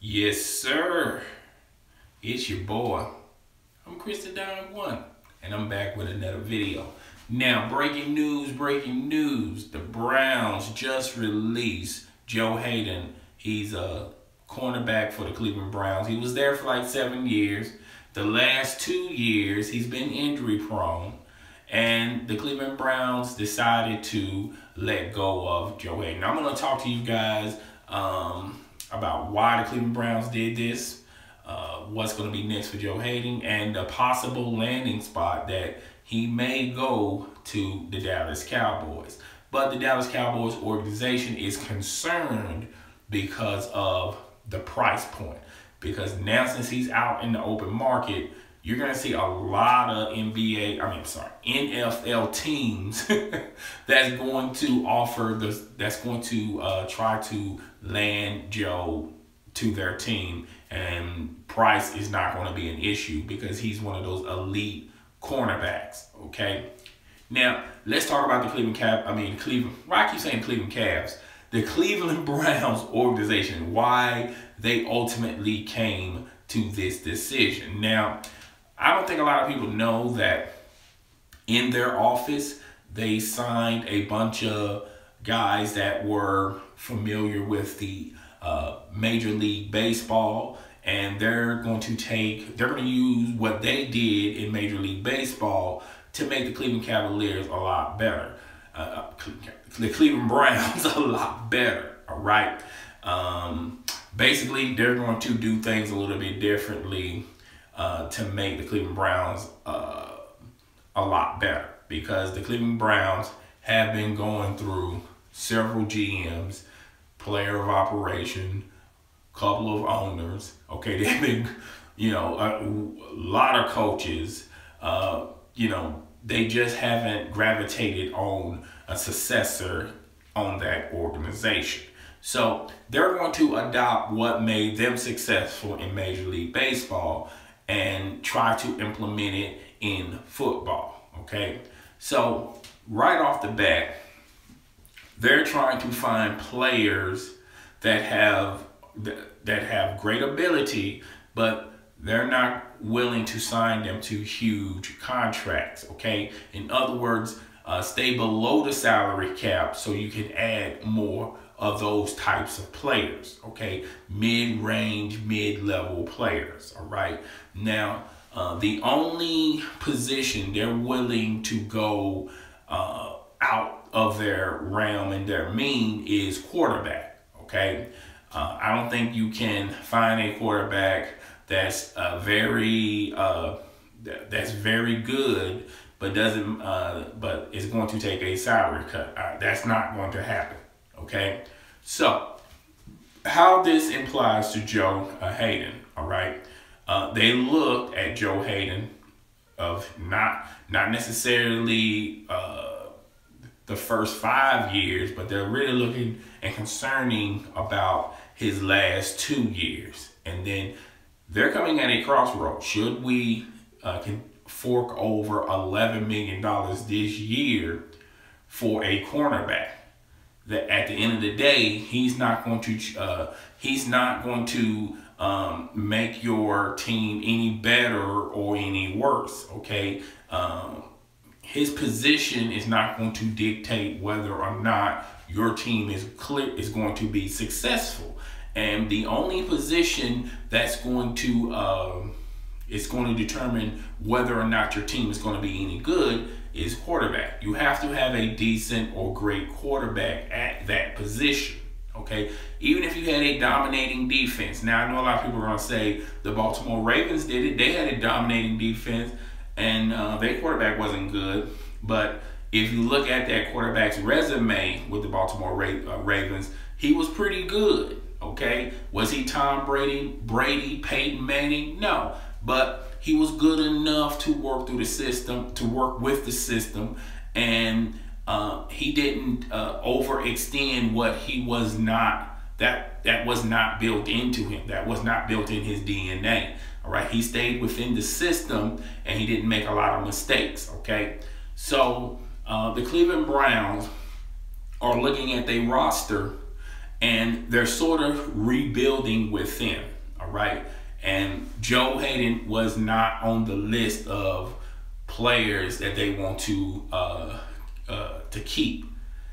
Yes, sir. It's your boy. I'm Chris the Don One, and I'm back with another video. Now, breaking news. The Browns just released Joe Haden. He's a cornerback for the Cleveland Browns. He was there for like 7 years. The last 2 years, he's been injury prone. And the Cleveland Browns decided to let go of Joe Haden. Now, I'm going to talk to you guys about why the Cleveland Browns did this, what's going to be next for Joe Haden, and the possible landing spot that he may go to the Dallas Cowboys. But the Dallas Cowboys organization is concerned because of the price point. Because now, since he's out in the open market, you're going to see a lot of NFL teams that's going to offer this, that's going to try to land Joe to their team, and price is not going to be an issue because he's one of those elite cornerbacks. Okay, now let's talk about the Cleveland Cavs. The Cleveland Browns organization, why they ultimately came to this decision. Now, I don't think a lot of people know that in their office, they signed a bunch of guys that were familiar with the Major League Baseball, and they're going to use what they did in Major League Baseball to make the Cleveland Cavaliers a lot better. The Cleveland Browns a lot better, all right? Basically, they're going to do things a little bit differently to make the Cleveland Browns a lot better, because the Cleveland Browns have been going through several GMs, player of operation, couple of owners. Okay, they've been, a lot of coaches. They just haven't gravitated on a successor on that organization. So they're going to adopt what made them successful in Major League Baseball and try to implement it in football. Okay, so right off the bat, they're trying to find players that have great ability, but they're not willing to sign them to huge contracts. Okay, in other words, stay below the salary cap so you can add more of those types of players. Okay, mid-range, mid-level players. All right, now the only position they're willing to go out of their realm and their mean is quarterback. Okay, I don't think you can find a quarterback that's very good, but is going to take a salary cut. That's not going to happen. Okay, so how this implies to Joe Haden. All right, they looked at Joe Haden of not necessarily the first 5 years, but they're really looking and concerning about his last 2 years. And then they're coming at a crossroads. Should we can fork over $11 million this year for a cornerback that at the end of the day, he's not going to make your team any better or any worse. Okay, his position is not going to dictate whether or not your team is going to be successful. And the only position that's going to determine whether or not your team is going to be any good is quarterback. You have to have a decent or great quarterback at that position. Okay, even if you had a dominating defense. Now, I know a lot of people are going to say the Baltimore Ravens did it. They had a dominating defense, and their quarterback wasn't good. But if you look at that quarterback's resume with the Baltimore Ravens, he was pretty good. Okay, was he Tom Brady, Peyton Manning? No, but he was good enough to work through the system, to work with the system, and he didn't overextend what he was not. That was not built into him. That was not built in his DNA. All right, he stayed within the system, and he didn't make a lot of mistakes. Okay, so the Cleveland Browns are looking at their roster, and they're sort of rebuilding within. All right, and Joe Haden was not on the list of players that they want to keep,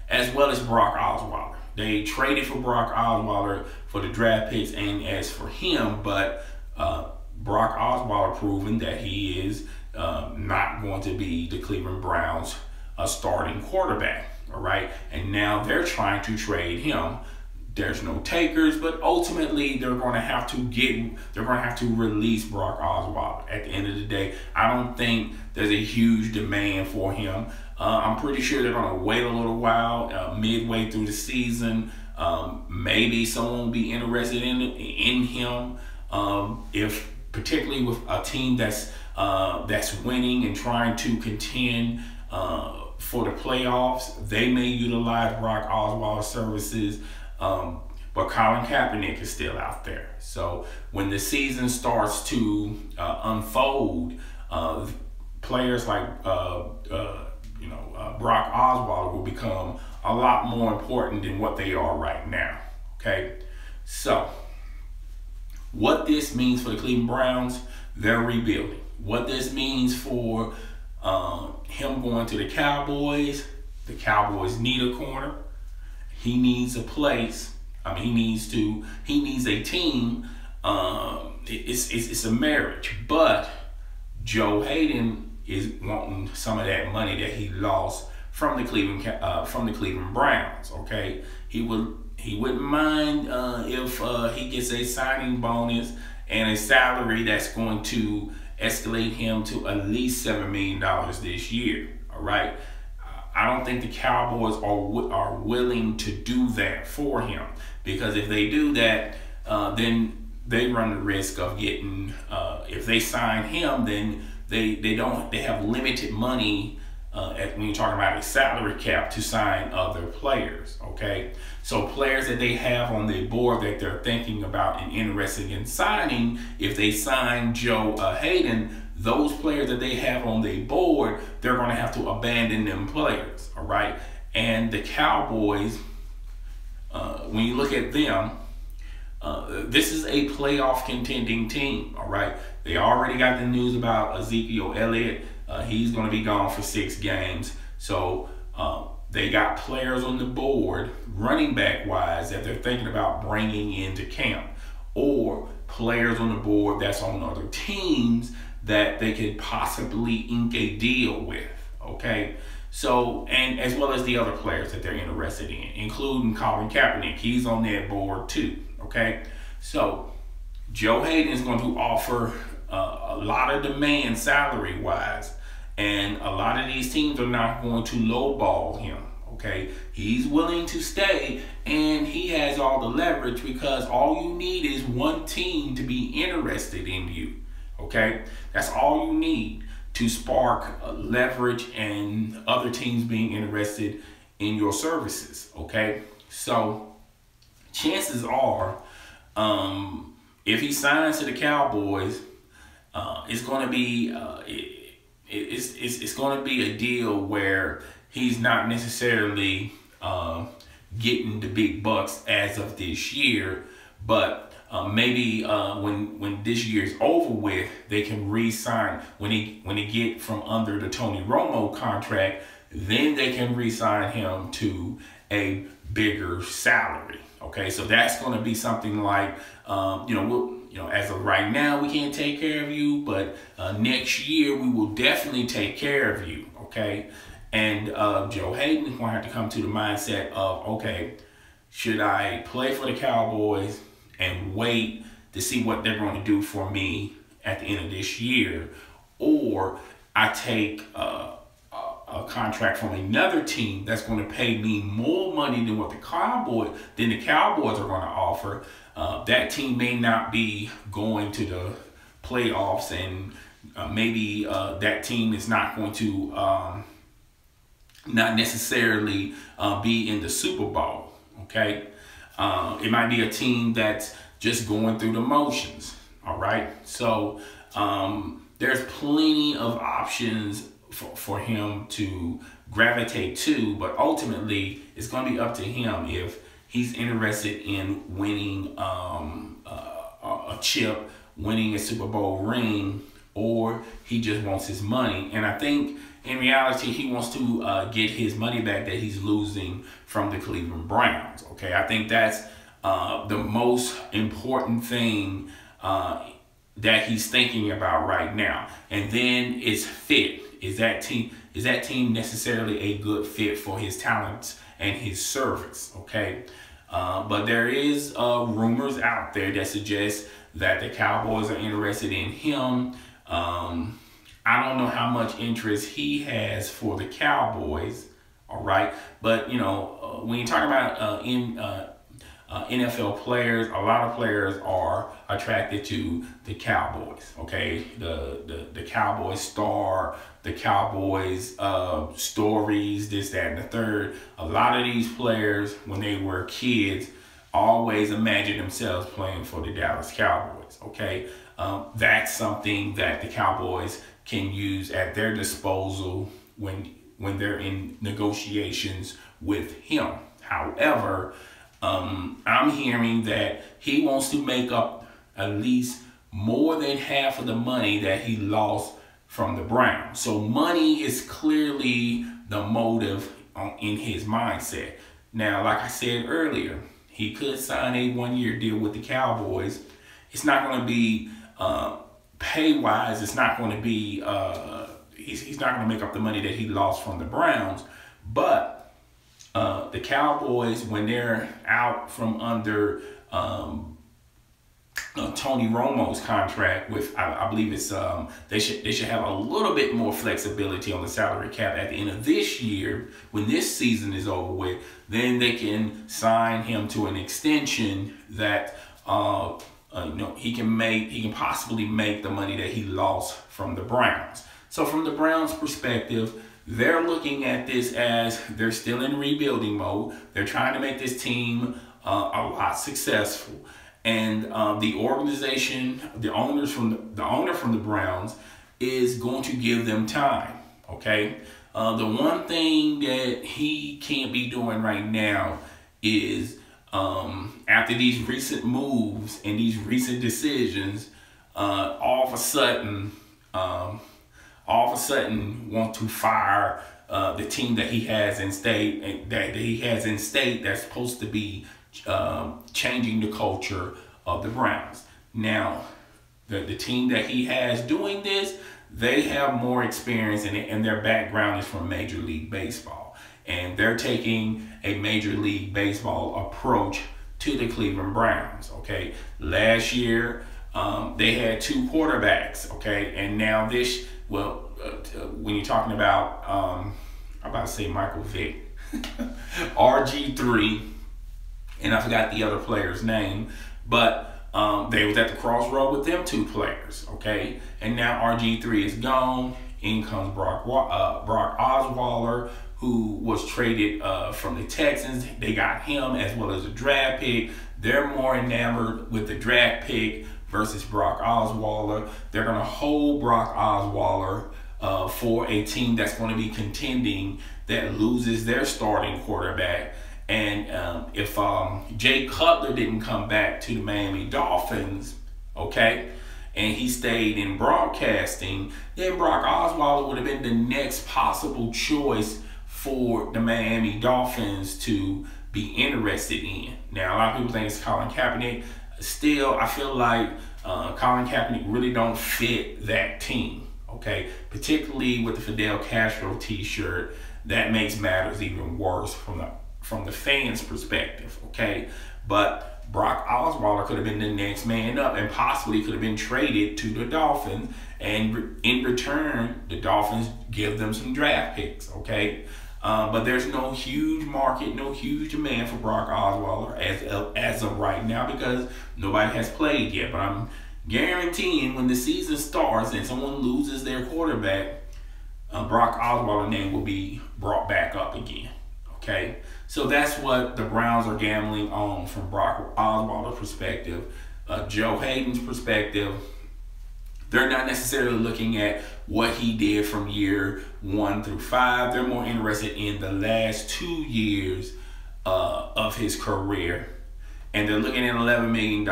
as well as Brock Osweiler. They traded for Brock Osweiler for the draft picks, and as for him, but Brock Osweiler proven that he is not going to be the Cleveland Browns' starting quarterback. All right, and now they're trying to trade him. There's no takers, but ultimately they're going to have to release Brock Osweiler. At the end of the day, I don't think there's a huge demand for him. I'm pretty sure they're going to wait a little while, midway through the season. Maybe someone will be interested in him. If particularly with a team that's winning and trying to contend for the playoffs, they may utilize Brock Osweiler's services. But Colin Kaepernick is still out there. So when the season starts to unfold, players like Brock Osweiler will become a lot more important than what they are right now. Okay, so what this means for the Cleveland Browns, they're rebuilding. What this means for him going to the Cowboys need a corner. He needs a place. I mean, he needs a team. It's a marriage. But Joe Haden is wanting some of that money that he lost from the Cleveland Browns. Okay, he wouldn't mind if he gets a signing bonus and a salary that's going to escalate him to at least $7 million this year. All right. I don't think the Cowboys are willing to do that for him, because if they do that, then they run the risk of getting. If they sign him, then they have limited money when you're talking about a salary cap to sign other players. Okay, so players that they have on their board that they're thinking about and interested in signing, if they sign Joe Haden, those players that they have on their board, they're going to have to abandon them players. All right, and the Cowboys, when you look at them, this is a playoff contending team. All right, they already got the news about Ezekiel Elliott. He's going to be gone for 6 games. So they got players on the board, running back wise, that they're thinking about bringing into camp, or players on the board that's on other teams that they could possibly ink a deal with. Okay, so, and as well as the other players that they're interested in, including Colin Kaepernick. He's on that board too. Okay, so Joe Haden is going to offer a lot of demand salary wise, and a lot of these teams are not going to lowball him. Okay, he's willing to stay, and he has all the leverage, because all you need is one team to be interested in you. Okay, that's all you need to spark leverage and other teams being interested in your services. Okay, so chances are, if he signs to the Cowboys, it's going to be it's going to be a deal where he's not necessarily getting the big bucks as of this year, but maybe when this year's over with, they can re-sign. When they get from under the Tony Romo contract, then they can re-sign him to a bigger salary. Okay, so that's going to be something like, as of right now, we can't take care of you, but next year we will definitely take care of you. Okay, and Joe Haden is going to have to come to the mindset of, okay, should I play for the Cowboys and wait to see what they're going to do for me at the end of this year, or I take a contract from another team that's going to pay me more money than what the Cowboys are going to offer. That team may not be going to the playoffs, and maybe that team is not going to not necessarily be in the Super Bowl. Okay, it might be a team that's just going through the motions. All right, so there's plenty of options for him to gravitate to, but ultimately it's going to be up to him if he's interested in winning a chip, winning a Super Bowl ring, or he just wants his money. And I think in reality, he wants to get his money back that he's losing from the Cleveland Browns. Okay, I think that's the most important thing that he's thinking about right now. And then it's fit. Is that team necessarily a good fit for his talents and his service? Okay, but there is rumors out there that suggest that the Cowboys are interested in him. I don't know how much interest he has for the Cowboys, all right? But, you know, when you talk about NFL players, a lot of players are attracted to the Cowboys, okay? The Cowboys star, the Cowboys stories, this, that, and the third. A lot of these players, when they were kids, always imagined themselves playing for the Dallas Cowboys, okay? That's something that the Cowboys can use at their disposal when they're in negotiations with him. However, I'm hearing that he wants to make up at least more than half of the money that he lost from the Browns. So money is clearly the motive in his mindset. Now, like I said earlier, he could sign a one-year deal with the Cowboys. It's not going to be pay-wise. It's not going to be, he's not going to make up the money that he lost from the Browns. But the Cowboys, when they're out from under Tony Romo's contract with, I believe it's, they should have a little bit more flexibility on the salary cap at the end of this year. When this season is over with, then they can sign him to an extension that you know, he can possibly make the money that he lost from the Browns. So from the Browns' perspective, they're looking at this as they're still in rebuilding mode. They're trying to make this team a lot successful. And the organization, the owner from the Browns is going to give them time, okay? The one thing that he can't be doing right now is after these recent moves and these recent decisions, all of a sudden want to fire the team that he has in state, that's supposed to be changing the culture of the Browns. Now, the team that he has doing this, they have more experience and their background is from Major League Baseball. And they're taking a Major League Baseball approach to the Cleveland Browns, okay? Last year, they had two quarterbacks, okay? And now this, when you're talking about, I'm about to say Michael Vick, RG3, and I forgot the other player's name, but they was at the crossroad with them two players, okay? And now RG3 is gone. In comes Brock Osweiler, who was traded from the Texans. They got him as well as a draft pick. They're more enamored with the draft pick versus Brock Osweiler. They're going to hold Brock Osweiler for a team that's going to be contending that loses their starting quarterback. And if Jay Cutler didn't come back to the Miami Dolphins, okay, and he stayed in broadcasting, then Brock Osweiler would have been the next possible choice for the Miami Dolphins to be interested in. Now, a lot of people think it's Colin Kaepernick. Still, I feel like Colin Kaepernick really don't fit that team, okay? Particularly with the Fidel Castro t-shirt, that makes matters even worse from the fans' perspective, okay? But Brock Osweiler could have been the next man up and possibly could have been traded to the Dolphins, and in return, the Dolphins give them some draft picks, okay? But there's no huge market, no huge demand for Brock Osweiler as of right now because nobody has played yet. But I'm guaranteeing when the season starts and someone loses their quarterback, Brock Osweiler's name will be brought back up again, okay? So that's what the Browns are gambling on from Brock Osweiler's perspective. Joe Haden's perspective, they're not necessarily looking at what he did from year 1 through 5. They're more interested in the last 2 years of his career, and they're looking at $11 million,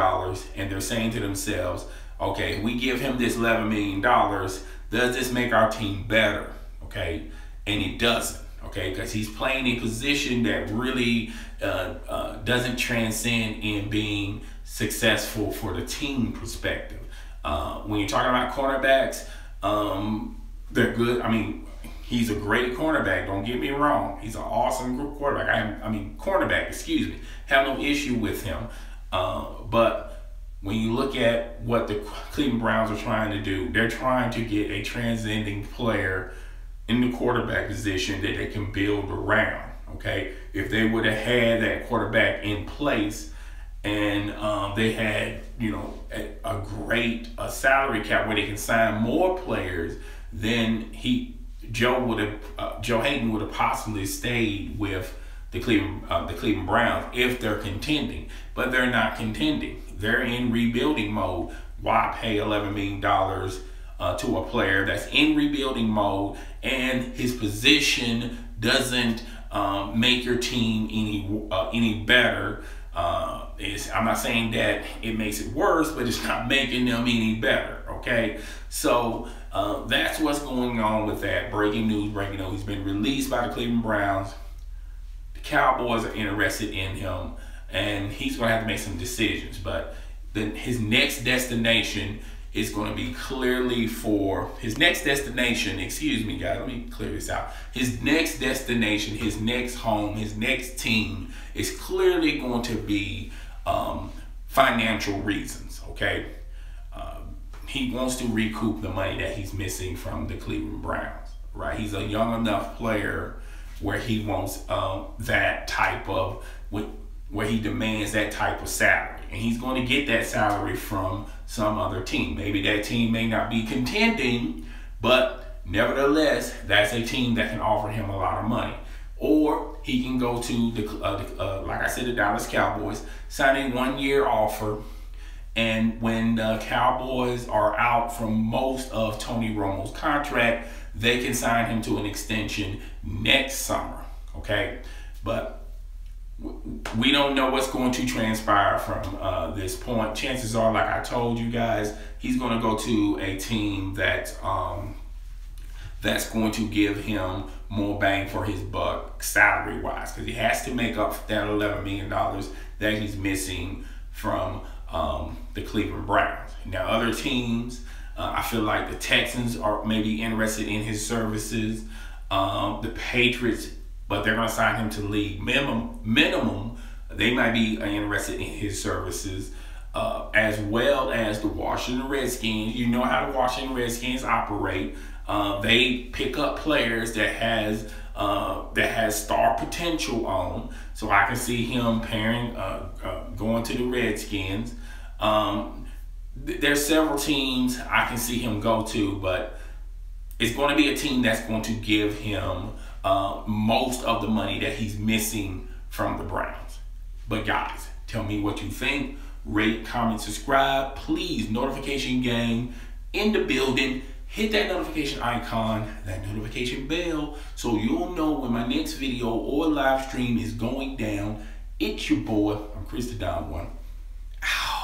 and they're saying to themselves, okay, we give him this $11 million, does this make our team better? Okay, and it doesn't. Okay, because he's playing a position that really doesn't transcend in being successful for the team perspective. When you're talking about cornerbacks, they're good. I mean, he's a great cornerback. Don't get me wrong. He's an awesome quarterback. Cornerback. Excuse me. Have no issue with him. But when you look at what the Cleveland Browns are trying to do, they're trying to get a transcending player in the quarterback position that they can build around. Okay, if they would have had that quarterback in place, and they had, you know, a great salary cap where they can sign more players, then Joe Haden would have possibly stayed with the Cleveland Browns if they're contending. But they're not contending. They're in rebuilding mode. Why pay $11 million to a player that's in rebuilding mode, and his position doesn't make your team any better? I'm not saying that it makes it worse, but it's not making them any better. Okay, so that's what's going on with that. Breaking news. He's been released by the Cleveland Browns. The Cowboys are interested in him, and he's going to have to make some decisions. But then his next destination is going to be clearly for his next destination. Excuse me, guys. Let me clear this out. His next destination, his next home, his next team is clearly going to be financial reasons. Okay, he wants to recoup the money that he's missing from the Cleveland Browns. Right? He's a young enough player where he wants that type of where he demands that type of salary, and he's going to get that salary from some other team. Maybe that team may not be contending, but nevertheless, that's a team that can offer him a lot of money. Or he can go to like I said, the Dallas Cowboys, sign a 1-year offer, and when the Cowboys are out from most of Tony Romo's contract, they can sign him to an extension next summer. Okay, but we don't know what's going to transpire from this point. Chances are, like I told you guys, he's going to go to a team that's going to give him more bang for his buck salary-wise, because he has to make up that $11 million that he's missing from the Cleveland Browns. Now, other teams, I feel like the Texans are maybe interested in his services. The Patriots, but they're going to sign him to league minimum. They might be interested in his services, as well as the Washington Redskins. You know how the Washington Redskins operate. They pick up players that has star potential on. So I can see him going to the Redskins. There's several teams I can see him go to, but it's going to be a team that's going to give him most of the money that he's missing from the Browns. But guys, tell me what you think. Rate, comment, subscribe. Please, notification gang in the building. Hit that notification icon, that notification bell, so you'll know when my next video or live stream is going down. It's your boy. I'm Chris the Don One. Ow.